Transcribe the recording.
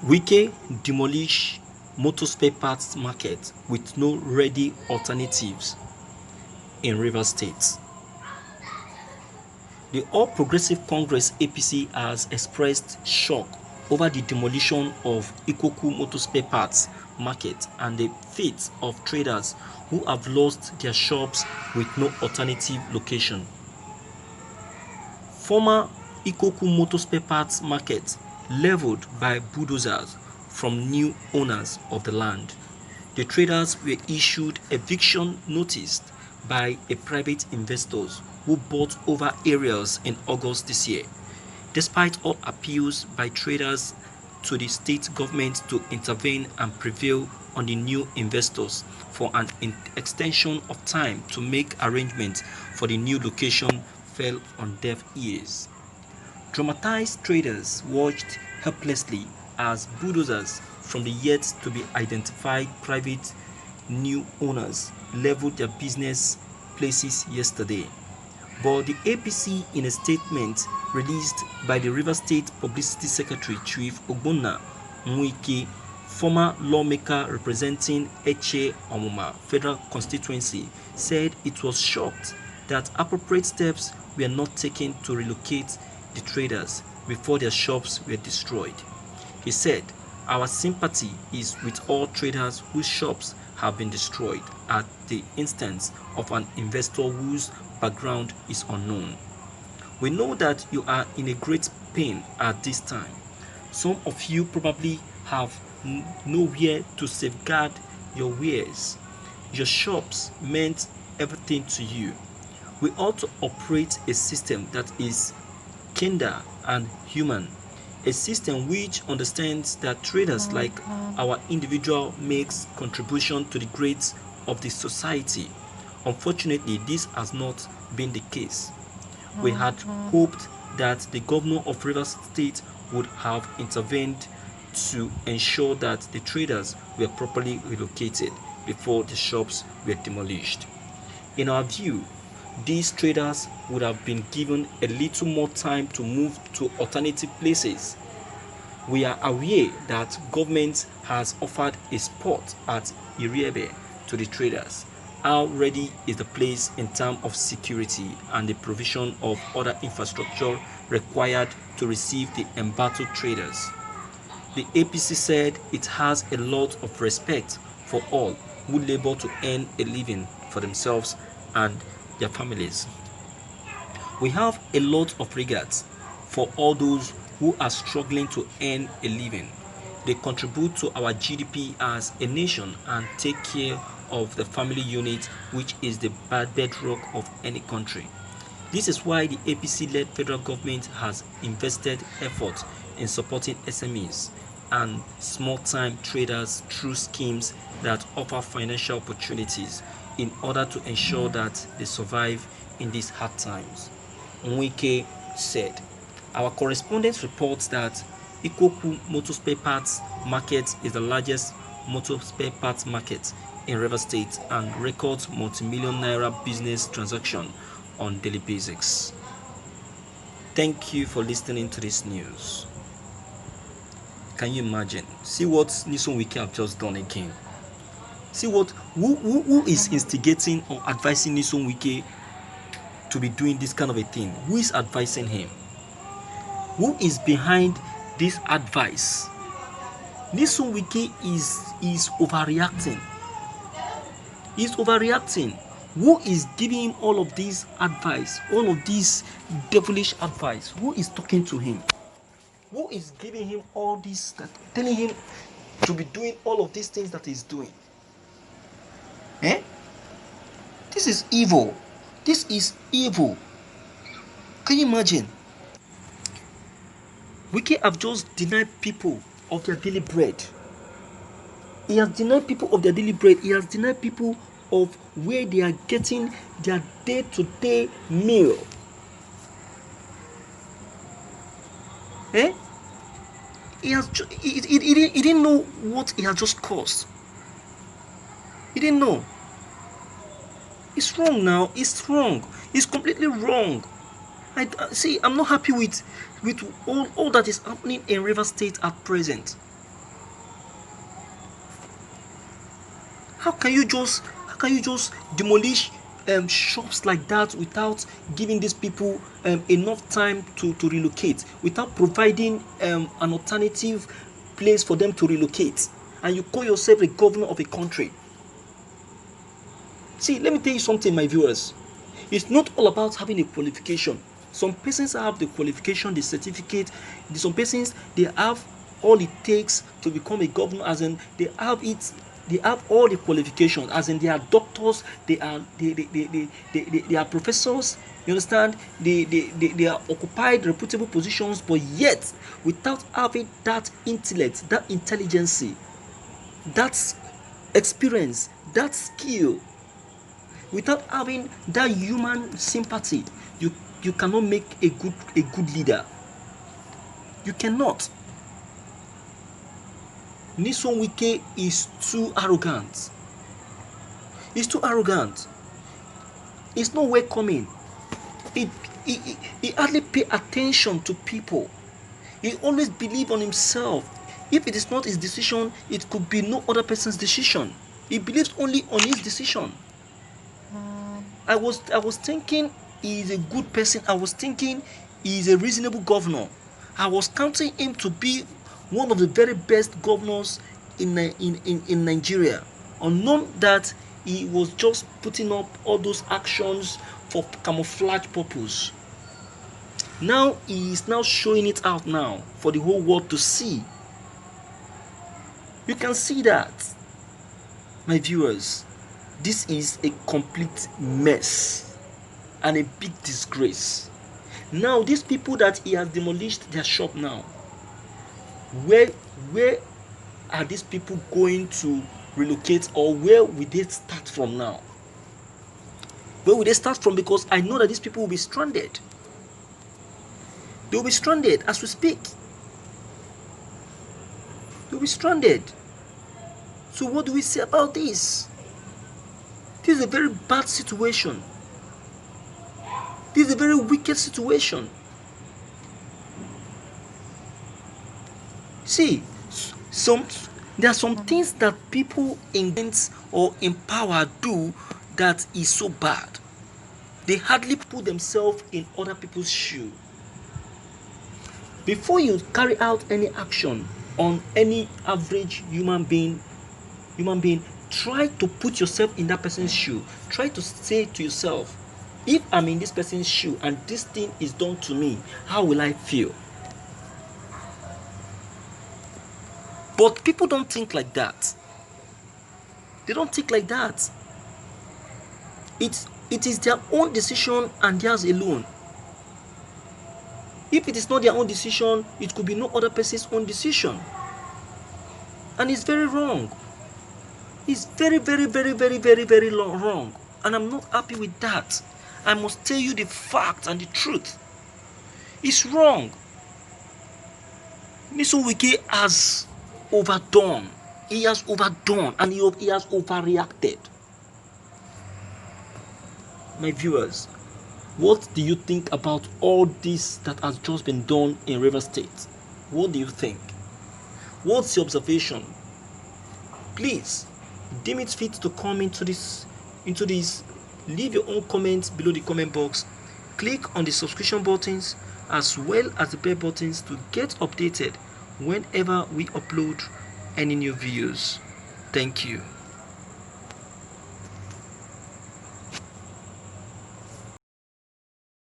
Wike demolish motor spare parts market with no ready alternatives in Rivers State. The All Progressive Congress APC has expressed shock over the demolition of Ikoku motor spare parts market and the fate of traders who have lost their shops with no alternative location. Former Ikoku motor spare parts market leveled by bulldozers from new owners of the land. The traders were issued eviction notice by a private investors who bought over areas in August this year. Despite all appeals by traders to the state government to intervene and prevail on the new investors for an extension of time to make arrangements for the new location fell on deaf ears. Traumatized traders watched helplessly as bulldozers from the yet to be identified private new owners leveled their business places yesterday. But the APC, in a statement released by the Rivers State Publicity Secretary Chief Ogbonna Wike, former lawmaker representing Eche Omuma Federal Constituency, said it was shocked that appropriate steps were not taken to relocate the traders before their shops were destroyed. He said, "Our sympathy is with all traders whose shops have been destroyed at the instance of an investor whose background is unknown. We know that you are in a great pain at this time. Some of you probably have nowhere to safeguard your wares. Your shops meant everything to you. We ought to operate a system that is kinder and human, a system which understands that traders like our individual makes contribution to the growth of the society. Unfortunately, this has not been the case. We had hoped that the governor of Rivers State would have intervened to ensure that the traders were properly relocated before the shops were demolished. In our view, these traders would have been given a little more time to move to alternative places. We are aware that government has offered a spot at Iriebe to the traders. How ready is the place in terms of security and the provision of other infrastructure required to receive the embattled traders? The APC said it has a lot of respect for all who labor to earn a living for themselves and their families. We have a lot of regards for all those who are struggling to earn a living. They contribute to our GDP as a nation and take care of the family unit, which is the bedrock of any country. This is why the APC-led federal government has invested effort in supporting SMEs and small-time traders through schemes that offer financial opportunities in order to ensure that they survive in these hard times. Wike said, "Our correspondent reports that Ikoku motor spare parts market is the largest motor spare parts market in Rivers State and records multi-million naira business transaction on daily basis." Thank you for listening to this news. Can you imagine? See what Nyesom Wike have just done again. See what who is instigating or advising Nyesom Wike to be doing this kind of a thing? Who is advising him? Who is behind this advice? Nyesom Wike is overreacting. He's overreacting. Who is giving him all of this advice, all of this devilish advice? Who is talking to him? Who is giving him all this, telling him to be doing all of these things that he's doing? This is evil. This is evil. Can you imagine? Wike have just denied people of their daily bread. He has denied people of their daily bread. He has denied people of where they are getting their day-to-day meal. He didn't know what he had just caused. He didn't know. It's wrong now. It's wrong. It's completely wrong. I'm not happy with all that is happening in Rivers State at present. How can you just demolish shops like that without giving these people enough time to relocate, without providing an alternative place for them to relocate, and you call yourself a governor of a country? See, let me tell you something, my viewers. It's not all about having a qualification. Some persons have the qualification, the certificate. Some persons, they have all it takes to become a governor, as in they have it. They have all the qualifications, as in they are doctors, they are professors. You understand? They are occupied reputable positions, but yet without having that intellect, that intelligence, that experience, that skill, without having that human sympathy, you cannot make a good leader. You cannot. Nyesom Wike is too arrogant. He's too arrogant. He's not welcoming. He hardly pay attention to people. He always believes on himself. If it is not his decision, it could be no other person's decision. He believes only on his decision. I was thinking he is a good person. I was thinking he is a reasonable governor. I was counting him to be one of the very best governors in Nigeria. Unknown that he was just putting up all those actions for camouflage purpose. Now he is now showing it out now for the whole world to see. You can see that, my viewers. This is a complete mess and a big disgrace. Now these people that he has demolished their shop now, where are these people going to relocate, or where will they start from now? Where will they start from? Because I know that these people will be stranded. They will be stranded as we speak. They will be stranded. So what do we say about this? This is a very bad situation. This is a very wicked situation. See, there are some things that people in or in power do that is so bad. They hardly put themselves in other people's shoes. Before you carry out any action on any average human being, try to put yourself in that person's shoe. Try to say to yourself, if I'm in this person's shoe and this thing is done to me, how will I feel? But people don't think like that. They don't think like that. It is their own decision and theirs alone. If it is not their own decision, it could be no other person's own decision. And it's very wrong. It's very, very, very, very, very, very wrong. And I'm not happy with that. I must tell you the fact and the truth. It's wrong. Nyesom Wike has overdone. He has overdone and he has overreacted. My viewers, what do you think about all this that has just been done in Rivers State? What do you think? What's your observation? Please deem it fit to come into this. Leave your own comments below the comment box. Click on the subscription buttons as well as the bell buttons to get updated whenever we upload any new videos. Thank you.